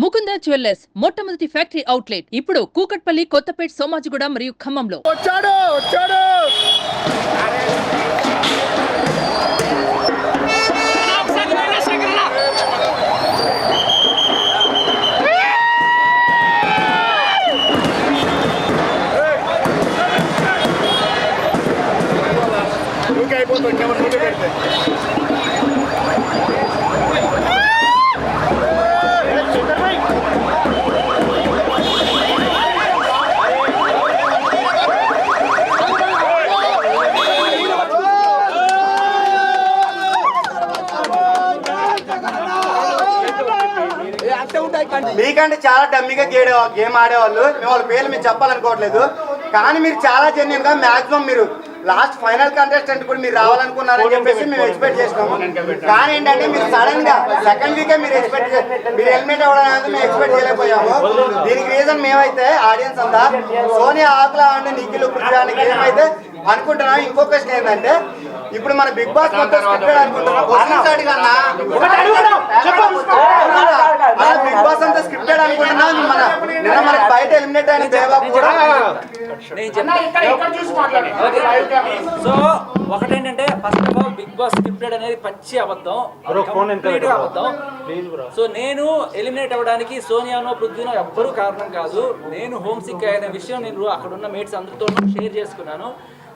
Mukunda jewellers మొట్టమొదటి factory outlet ఇప్పుడు కూకట్పల్లి, కొత్తపేట్, సోమాజిగూడ మరియు ఖమ్మంలో. వచ్చాడు. అయిపోతుంది కెమెరా పెడితే మీకంటే చాలా డమ్మీగా గేమ్ ఆడేవాళ్ళు. మేము వాళ్ళ పేర్లు మీరు చెప్పాలనుకోవట్లేదు, కానీ మీరు చాలా జెన్యున్ గా మాక్సిమం మీరు లాస్ట్ ఫైనల్ కంటెస్టెంట్ కూడా మీరు రావాలనుకున్నారని చెప్పేసి మేము ఎక్స్పెక్ట్ చేసినాము. కానీ ఏంటంటే మీరు సడన్ గా సెకండ్ వీకే మీరు హెల్మెట్ అవ్వడం అనేది మేము ఎక్స్పెక్ట్ చేయలేకపోయాము. దీనికి రీజన్ మేమైతే ఆడియన్స్ అంతా సోనియా ఆకులా అంటే నిఖిల్ పృథ్వీ గేమ్ అయితే అనుకుంటున్నాం. ఇంకో క్వశ్చన్ ఏంటంటే ఇప్పుడు మన బిగ్ బాస్ మొత్తం స్క్రిప్టెడ్ అనుకుంటున్నాం. బిగ్ బాస్ అంతా స్క్రిప్టెడ్ అనుకుంటున్నాం. మనకి బయట ఎలిమినేట్ అయిన దేవాకు కూడా. సో ఒకటేంటంటే first of all Bigg Boss scripted అనేది పచ్చి అబద్ధం. సో నేను ఎలిమినేట్ అవ్వడానికి సోనియానో పృథ్వీనో ఎవ్వరూ కారణం కాదు. నేను హోమ్ సిక్ అయిన విషయం నేను అక్కడ ఉన్న మేట్స్ అందరితో షేర్ చేసుకున్నాను.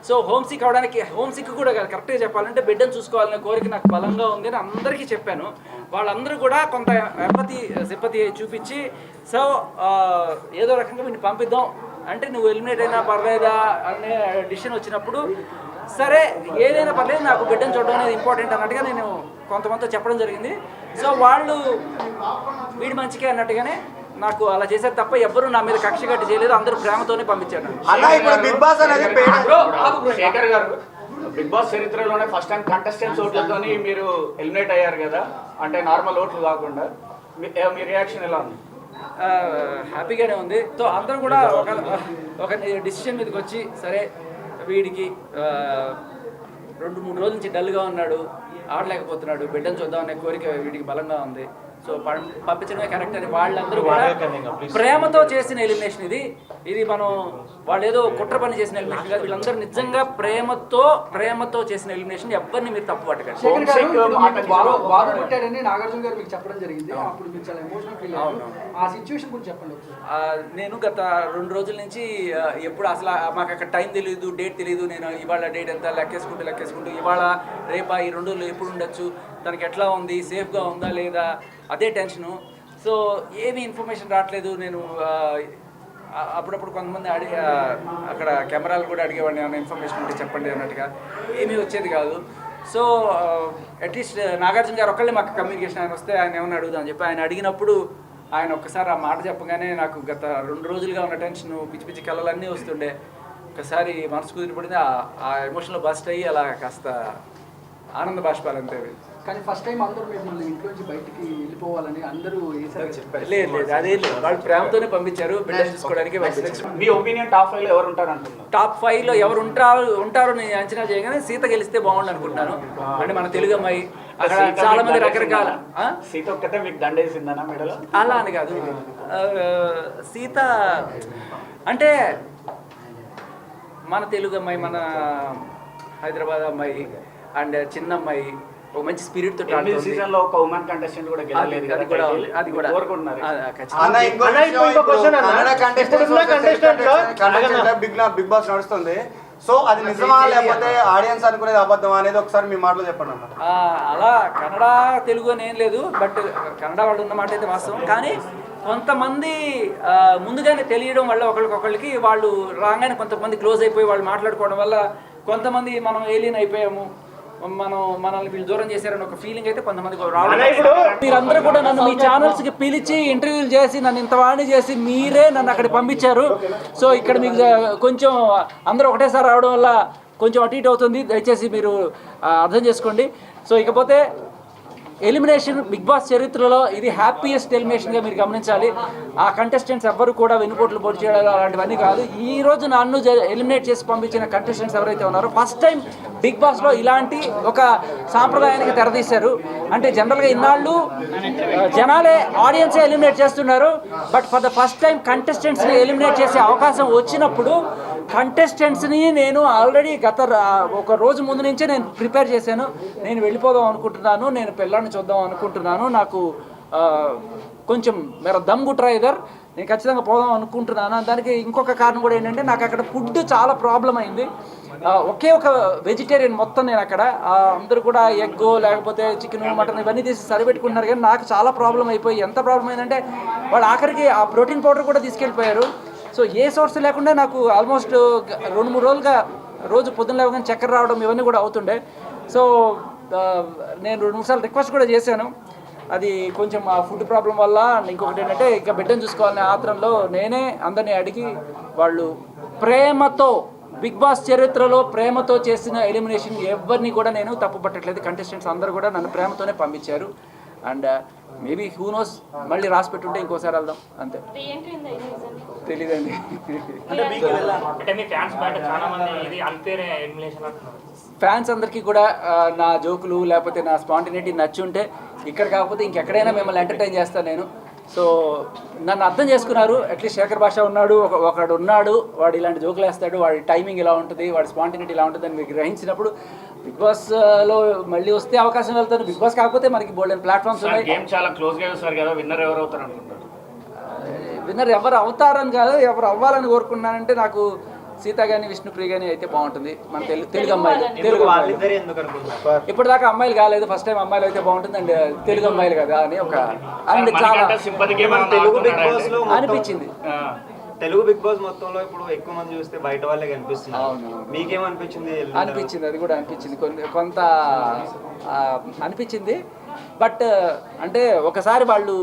సో హోమ్ సిక్ అవడానికి, హోమ్ సిక్ కూడా కరెక్ట్గా చెప్పాలంటే బిడ్డను చూసుకోవాలనే కోరిక నాకు బలంగా ఉంది అని అందరికీ చెప్పాను. వాళ్ళందరూ కూడా కొంత సింపతి చూపించి సో ఏదో రకంగా వీడిని పంపిద్దాం అంటే నువ్వు ఎలిమినేట్ అయినా పర్లేదా అనే డిసిషన్ వచ్చినప్పుడు సరే ఏదైనా పర్లేదు నాకు బిడ్డను చూడడం అనేది ఇంపార్టెంట్ అన్నట్టుగా నేను కొంతమందితో చెప్పడం జరిగింది. సో వాళ్ళు వీడి మంచిగా అన్నట్టుగానే నాకు అలా చేశారు తప్ప ఎవ్వరూ నా మీద కక్ష కట్టి చేయలేదు. అందరూ ప్రేమతోనే పంపించారు. బిగ్ బాస్ అనేది శేఖర్ గారు, బిగ్ బాస్ చరిత్రలోనే ఫస్ట్ టైం కంటెస్టెంట్స్ ఓట్లతో మీరు ఎలిమినేట్ అయ్యారు కదా, అంటే నార్మల్ ఓట్లు కాకుండా. మీ రియాక్షన్ ఎలా ఉంది? హ్యాపీగానే ఉంది. సో అందరం కూడా ఒక డిసిషన్ మీదకి వచ్చి సరే వీడికి 2-3 రోజుల నుంచి డల్గా ఉన్నాడు, ఆడలేకపోతున్నాడు, బిడ్డను చూద్దామనే కోరిక వీడికి బలంగా ఉంది. సో పంపించడమే కరెక్ట్ అని వాళ్ళందరూ కూడా ప్రేమతో చేసిన ఎలిమినేషన్ ఇది మనం వాళ్ళు ఏదో కుట్ర పని చేసిన ఎలిమినేషన్ కాదు. వీళ్ళందరూ నిజంగా ప్రేమతో చేసిన ఎలిమినేషన్. ఎవరిని మీరు తప్పు పట్టకండి. నాగార్జున గారు మీకు చెప్పడం జరిగింది, అప్పుడు మీరు చాలా ఎమోషనల్ ఫీల్ అయ్యారు. ఆ సిచ్యువేషన్ గురించి చెప్పండి. నేను గత 2 రోజుల నుంచి ఎప్పుడు అసలు మాకు అక్కడ టైం తెలియదు, డేట్ తెలియదు. నేను ఇవాళ డేట్ ఎంత లెక్కేసుకుంటూ ఇవాళ రేపా ఈ 2 రోజులు ఎప్పుడు ఉండొచ్చు, తనకి ఎట్లా ఉంది, సేఫ్గా ఉందా లేదా, అదే టెన్షను. సో ఏమీ ఇన్ఫర్మేషన్ రావట్లేదు. నేను అప్పుడప్పుడు కొంతమంది అక్కడ కెమెరాలు కూడా అడిగేవాడిని, ఏమైనా ఇన్ఫర్మేషన్ ఉంటే చెప్పండి అన్నట్టుగా. ఏమీ వచ్చేది కాదు. సో అట్లీస్ట్ నాగార్జున గారు ఒక్కళ్ళే మాకు కమ్యూనికేషన్ ఆయన వస్తే ఆయన ఏమైనా అడుగుదామని చెప్పి ఆయన అడిగినప్పుడు ఆయన ఒక్కసారి ఆ మాట చెప్పగానే నాకు గత 2 రోజులుగా ఉన్న టెన్షన్, పిచ్చి కళలన్నీ వస్తుండే. ఒకసారి మనసు కుదిరిపడింది, ఆ ఎమోషన్లో బస్ట్ అయ్యి అలా కాస్త ఆనంద బాష్పాలు అంతే. కానీ ఫస్ట్ టైం అందరూ మిమ్మల్ని ఇంట్లో నుంచి బయటికి వెళ్ళిపోవాలని అందరూ చెప్పారు. లేదు అదే లేదు, వాళ్ళు ప్రేమతోనే పంపించారు బిడ్డను చూసుకోవడానికి. మీ ఒపీనియన్ టాప్ 5 లో ఎవరు ఉంటారు అనుకుంటున్నారు? టాప్ 5 లో ఎవరు ఉంటారో నేను అంచనా చేయగానే సీత గెలిస్తే బాగుండు అనుకుంటున్నాను. అంటే మన తెలుగు అమ్మాయి, అక్కడ చాలా మంది రకరకాల. సీత ఒక్కటే మీకు దండేసిందనా మెడలో? అలా అని కాదు, సీత అంటే మన తెలుగు అమ్మాయి, మన హైదరాబాద్ అమ్మాయి అండ్ చిన్న అమ్మాయి, ఒక మంచి స్పిరిట్ తో సీజన్ లో ఒక ఉమెన్ కంటెస్టెంట్ కూడా గెలవలేదు. అది కూడా బిగ్ బాస్ నడుస్తుంది. సో అది నిజమా లేకపోతే ఆడియన్స్ అనుకునేది అబద్ధం అనేది ఒకసారి మీ మాటలో చెప్పండి అన్న. అలా కన్నడ తెలుగు అని ఏం లేదు, బట్ కన్నడ వాళ్ళు ఉన్న మాట అయితే వాస్తవం. కానీ కొంతమంది ముందుగానే తెలియడం వల్ల ఒకళ్ళకి వాళ్ళు రాగానే కొంతమంది క్లోజ్ అయిపోయి వాళ్ళు మాట్లాడుకోవడం వల్ల కొంతమంది మనం ఏలియన్ అయిపోయాము, మనల్ని వీళ్ళు దూరం చేశారని ఒక ఫీలింగ్ అయితే కొంతమందికి రావడం. మీరందరూ కూడా నన్ను మీ ఛానల్స్కి పిలిచి ఇంటర్వ్యూలు చేసి నన్ను ఇంత వాణి చేసి మీరే నన్ను అక్కడ పంపించారు. సో ఇక్కడ మీకు కొంచెం అందరూ ఒకటేసారి రావడం వల్ల కొంచెం అటు ఇటు అవుతుంది, దయచేసి మీరు అర్థం చేసుకోండి. సో ఇకపోతే ఎలిమినేషన్ బిగ్ బాస్ చరిత్రలో ఇది హ్యాపీయెస్ట్ ఎలిమినేషన్గా మీరు గమనించాలి. ఆ కంటెస్టెంట్స్ ఎవ్వరు కూడా వెనుకోట్లు పొడి చేయడం అలాంటివన్నీ కాదు. ఈ రోజు నన్ను ఎలిమినేట్ చేసి పంపించిన కంటెస్టెంట్స్ ఎవరైతే ఉన్నారో ఫస్ట్ టైం బిగ్ బాస్లో ఇలాంటి ఒక సాంప్రదాయానికి తెరదీశారు. అంటే జనరల్గా ఇన్నాళ్ళు జనాలే ఆడియన్సే ఎలిమినేట్ చేస్తున్నారు. But for the first time కంటెస్టెంట్స్ని ఎలిమినేట్ చేసే అవకాశం వచ్చినప్పుడు కంటెస్టెంట్స్ని నేను ఆల్రెడీ గత ఒక రోజు ముందు నుంచే నేను ప్రిపేర్ చేశాను. నేను వెళ్ళిపోదాం అనుకుంటున్నాను, నేను పిల్లాడిని చూద్దాం అనుకుంటున్నాను, నాకు కొంచెం మేర దమ్ గుట్రా ఇదర్, నేను ఖచ్చితంగా పోదాం అనుకుంటున్నాను. దానికి ఇంకొక కారణం కూడా ఏంటంటే నాకు అక్కడ ఫుడ్ చాలా ప్రాబ్లం అయింది. ఒకే ఒక వెజిటేరియన్ మొత్తం నేను అక్కడ అందరూ కూడా ఎగ్గో లేకపోతే చికెన్ మటన్ ఇవన్నీ తీసి సరిపెట్టుకుంటున్నారు. కానీ నాకు చాలా ప్రాబ్లం అయిపోయి ఎంత ప్రాబ్లం అయిందంటే వాళ్ళు ఆఖరికి ఆ ప్రోటీన్ పౌడర్ కూడా తీసుకెళ్ళిపోయారు. సో ఏ సోర్స్ లేకుండా నాకు ఆల్మోస్ట్ 2-3 రోజులుగా రోజు పొద్దున్న లేవగానే చక్కెర రావడం ఇవన్నీ కూడా అవుతుండే. సో నేను 2-3 సార్లు రిక్వెస్ట్ కూడా చేశాను. అది కొంచెం ఆ ఫుడ్ ప్రాబ్లం వల్ల. ఇంకొకటి ఏంటంటే ఇంకా బిడ్డను చూసుకోవాలనే ఆత్రంలో నేనే అందరినీ అడిగి వాళ్ళు ప్రేమతో బిగ్ బాస్ చరిత్రలో ప్రేమతో చేసిన ఎలిమినేషన్ ఎవరిని కూడా నేను తప్పు పట్టట్లేదు. కంటెస్టెంట్స్ అందరూ కూడా నన్ను ప్రేమతోనే పంపించారు. అండ్ మేబీ హూ నోస్ మళ్ళీ రాసి పెట్టుంటే ఇంకోసారి వెళ్దాం అంతే. తెలీదండి. ఫ్యాన్స్ అందరికీ కూడా నా జోకులు లేకపోతే నా స్పాంటినిటీ నచ్చి ఉంటే ఇక్కడ కాకపోతే ఇంకెక్కడైనా మిమ్మల్ని ఎంటర్టైన్ చేస్తాను నేను. సో నన్ను అర్థం చేసుకున్నారు. అట్లీస్ట్ శేఖర్ భాష ఉన్నాడు, ఒకడు ఉన్నాడు, వాడు ఇలాంటి జోకులు వేస్తాడు, వాడి టైమింగ్ ఇలా ఉంటుంది, వాడి స్పాంటినిటీ ఇలా ఉంటుంది అని మీరు గ్రహించినప్పుడు బిగ్ బాస్లో మళ్ళీ వస్తే అవకాశం వెళ్తాను. బిగ్ బాస్ కాకపోతే మనకి బోల్డెన్ ప్లాట్ఫామ్స్ ఉన్నాయి. గేమ్ చాలా క్లోజ్గా చూస్తారు కదా, విన్నర్ ఎవరు అవుతారు అనుకుంటారు? విన్నర్ ఎవరు అవుతారని కాదు, ఎవరు అవ్వాలని కోరుకున్నానంటే నాకు సీత కానీ విష్ణుప్రియ కానీ అయితే బాగుంటుంది. మన తెలుగు అమ్మాయిలు ఇప్పటిదాకా అమ్మాయిలు కాలేదు, ఫస్ట్ టైం అమ్మాయిలు అయితే బాగుంటుంది. అండ్ తెలుగు అమ్మాయిలు కదా అని ఒక అండ్ చాలా అనిపించింది. తెలుగు బిగ్ బాస్ మొత్తంలో ఇప్పుడు ఎక్కువ మంది చూస్తే బయట వాళ్ళే కనిపిస్తున్నారు. మీకేమనిపించింది? అనిపించింది, అది కూడా అనిపించింది, కొంత అనిపించింది. బట్ అంటే ఒకసారి వాళ్ళు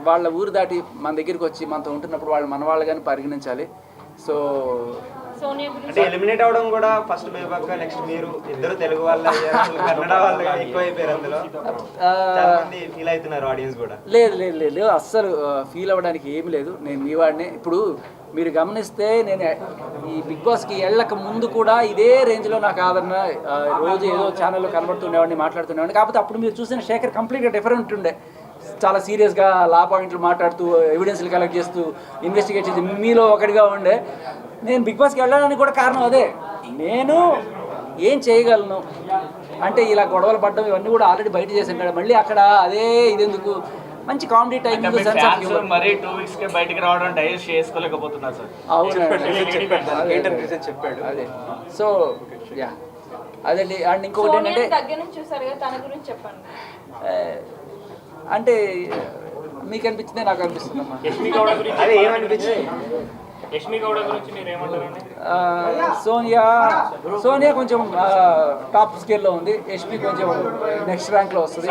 వాళ్ళ ఊరు దాటి మన దగ్గరికి వచ్చి మనతో ఉంటున్నప్పుడు వాళ్ళు మన వాళ్ళు కానీ పరిగణించాలి. సో అంటే ఎలిమినేట్ అవడం కూడా ఫస్ట్ బేబక్క, నెక్స్ట్ మీరు ఇద్దరు తెలుగు వాళ్ళు కన్నడ వాళ్ళు ఎక్కువ అయిపోయారు. అందులో చాలా మంది ఫీల్ అవుతున్నారు ఆడియన్స్ కూడా. లేదు లేదు లేదు అస్సలు ఫీల్ అవ్వడానికి ఏమి లేదు. నేను మీ వాడిని. ఇప్పుడు మీరు గమనిస్తే నేను ఈ బిగ్ బాస్కి వెళ్ళక ముందు కూడా ఇదే రేంజ్లో నాకు ఆదరణ, రోజు ఏదో ఛానల్లో కనబడుతుండేవాడిని, మాట్లాడుతుండేవాడిని. కాకపోతే అప్పుడు మీరు చూసిన శేఖర్ కంప్లీట్గా డిఫరెంట్ ఉండే. చాలా సీరియస్గా లా పాయింట్లు మాట్లాడుతూ ఎవిడెన్స్లు కలెక్ట్ చేస్తూ ఇన్వెస్టిగేట్ చేసి మీలో ఒకటిగా ఉండే. నేను బిగ్ బాస్కి వెళ్ళడానికి కూడా కారణం అదే. నేను ఏం చేయగలను అంటే ఇలా గొడవలు పడడం ఇవన్నీ కూడా ఆల్రెడీ బయట చేసాను కదా, మళ్ళీ అక్కడ అదే ఇదెందుకు, మంచి comedy timing, sense of humour. మరి 2 weeks కే బయటికి రావడం డైజెస్ట్ చేసుకోలేకపోతున్నారు సార్. అవునండి చెప్పాడు అదే. సో యా అదండి. అండ్ ఇంకొకటి ఏంటంటే అంటే మీకు అనిపించిందే నాకు అనిపిస్తుందమ్మా. అదే ఏమనిపించింది? సోనియా కొంచెం టాప్ స్కేల్లో ఉంది, యష్మి కొంచెం నెక్స్ట్ ర్యాంక్లో వస్తుంది.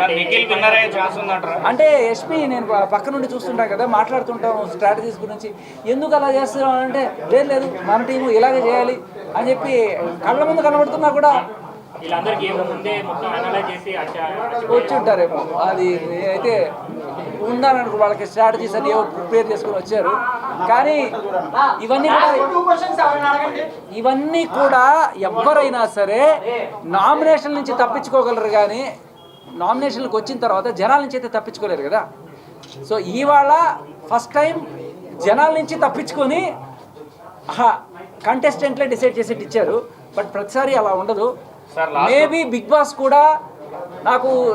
అంటే యష్మి నేను పక్క నుండి చూస్తుంటాం కదా, మాట్లాడుతుంటాం స్ట్రాటజీస్ గురించి, ఎందుకు అలా చేస్తున్నాం అంటే లేదు మన టీము ఇలాగే చేయాలి అని చెప్పి కళ్ళ ముందు కనబడుతున్నా కూడా వచ్చి ఉంటారేమో. అది అయితే ఉండాలనుకో వాళ్ళకి స్ట్రాటజీస్ అని ప్రిపేర్ చేసుకుని వచ్చారు. కానీ ఇవన్నీ కూడా ఎవరైనా సరే నామినేషన్ నుంచి తప్పించుకోగలరు, కానీ నామినేషన్లకు వచ్చిన తర్వాత జనాల నుంచి అయితే తప్పించుకోలేరు కదా. సో ఇవాళ ఫస్ట్ టైం జనాల నుంచి తప్పించుకొని కంటెస్టెంట్లే డిసైడ్ చేసి ఇచ్చారు. బట్ ప్రతిసారి అలా ఉండదు. మేబీ బిగ్ బాస్ కూడా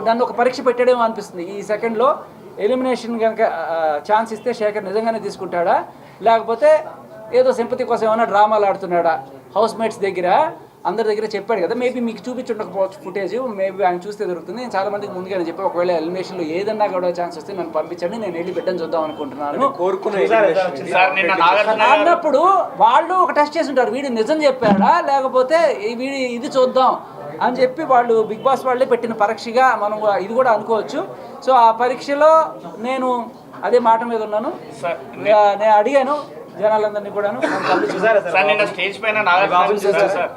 నన్ను ఒక పరీక్ష పెట్టడేమో అనిపిస్తుంది. ఈ సెకండ్లో ఎలిమినేషన్ కనుక ఛాన్స్ ఇస్తే శేఖర్ నిజంగానే తీసుకుంటాడా, లేకపోతే ఏదో సింపతి కోసం ఏమైనా డ్రామాలు ఆడుతున్నాడా. హౌస్ మేట్స్ దగ్గర అందరి దగ్గర చెప్పాడు కదా, మేబీ మీకు చూపించుండకపోవచ్చు ఫుటేజ్, మేబీ ఆయన చూస్తే దొరుకుతుంది. నేను చాలా మందికి ముందుగానే చెప్పి ఒకవేళ ఎలిమినేషన్లో ఏదన్నా కూడా ఛాన్స్ వస్తే నన్ను పంపించండి, నేను వెళ్ళి బిడ్డను చూద్దాం అనుకుంటున్నాను అన్నప్పుడు వాళ్ళు ఒక టెస్ట్ చేసి ఉంటారు, వీడు నిజం చెప్పాడా లేకపోతే వీడి ఇది చూద్దాం అని చెప్పి వాళ్ళు బిగ్ బాస్ వాళ్ళే పెట్టిన పరీక్షగా మనం ఇది కూడా అనుకోవచ్చు. సో ఆ పరీక్షలో నేను అదే మాట మీద ఉన్నాను. నేను అడిగాను జనాలందరినీ కూడాను చూసారా సార్ నిన్న స్టేజ్ పైన నాగార్జున సార్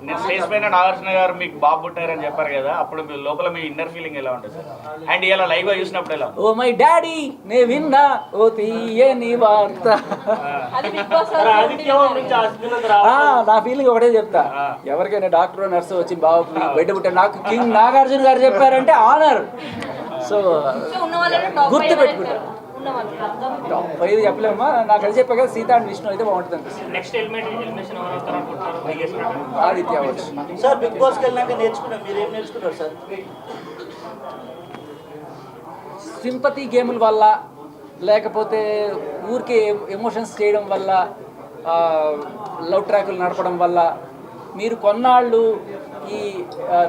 నేను స్టేజ్ పైన నాగార్జున గారు మీకు బాబు పుట్టారని చెప్పారు కదా, అప్పుడు మీ లోపల మీ ఇన్నర్ ఫీలింగ్ ఎలా ఉంటుంది సార్? అండ్ ఇలా లైవ్ గా చూసినప్పుడు ఎలా? ఓ మై డాడీ నే విన్నా ఓ తీయని వార్త. నా ఫీలింగ్ ఒకటే చెప్తా, ఎవరికైనా డాక్టర్ నర్సు వచ్చి బాబు బయట పుట్టారు, నాకు కింగ్ నాగార్జున గారు చెప్పారంటే ఆనర్. సో గుర్తు పెట్టుకుంటారు. టాప్ 5 చెప్పలేమా, నాకు అది చెప్పా కదా, సీత అండ్ విష్ణు అయితే బాగుంటుంది అనిపిస్తుంది. నెక్స్ట్ ఎలిమినేషన్ ఆదిత్య అవ్వచ్చు. సార్ బిగ్ బాస్కి వెళ్ళినాక నేర్చుకున్నాం, మీరు ఏం నేర్చుకున్నారు సార్? సింపతి గేముల వల్ల, లేకపోతే ఊరికే ఎమోషన్స్ చేయడం వల్ల, లవ్ ట్రాకులు నడపడం వల్ల మీరు కొన్నాళ్ళు ఈ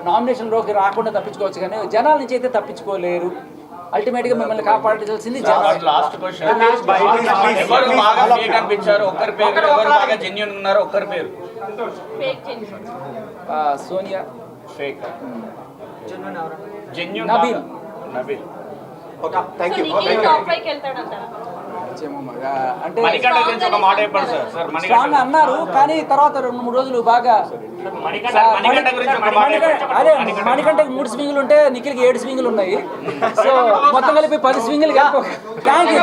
నామినేషన్లోకి రాకుండా తప్పించుకోవచ్చు, కానీ జనాల నుంచి అయితే తప్పించుకోలేరు. అల్టిమేట్గా మిమ్మల్ని కాపాడాల్సింది జనాలు. లాస్ట్ క్వశ్చన్, ఎవరు బాగా ఫేక్ అనిపించారు? ఒక్కరి పేరు. ఎవరు బాగా జెన్యూన్ ఉన్నారు? ఒక్కరి పేరు. సోనియా ఫేక్. జెన్యూన్ నబీల్. నబీల్. అంటే మణికంఠ గురించి ఒక మాట చెప్పండి సార్. సార్ స్ట్రాంగ్ అన్నారు, కానీ తర్వాత 2-3 రోజులు బాగా మణికంఠ గురించి ఒక మాట చెప్పండి. అదే మణికంఠకి 3 స్వింగులు ఉంటే నిఖిల్కి 7 స్వింగులు ఉన్నాయి. సో మొత్తం కలిపి 10 స్వింగులు. Thank you.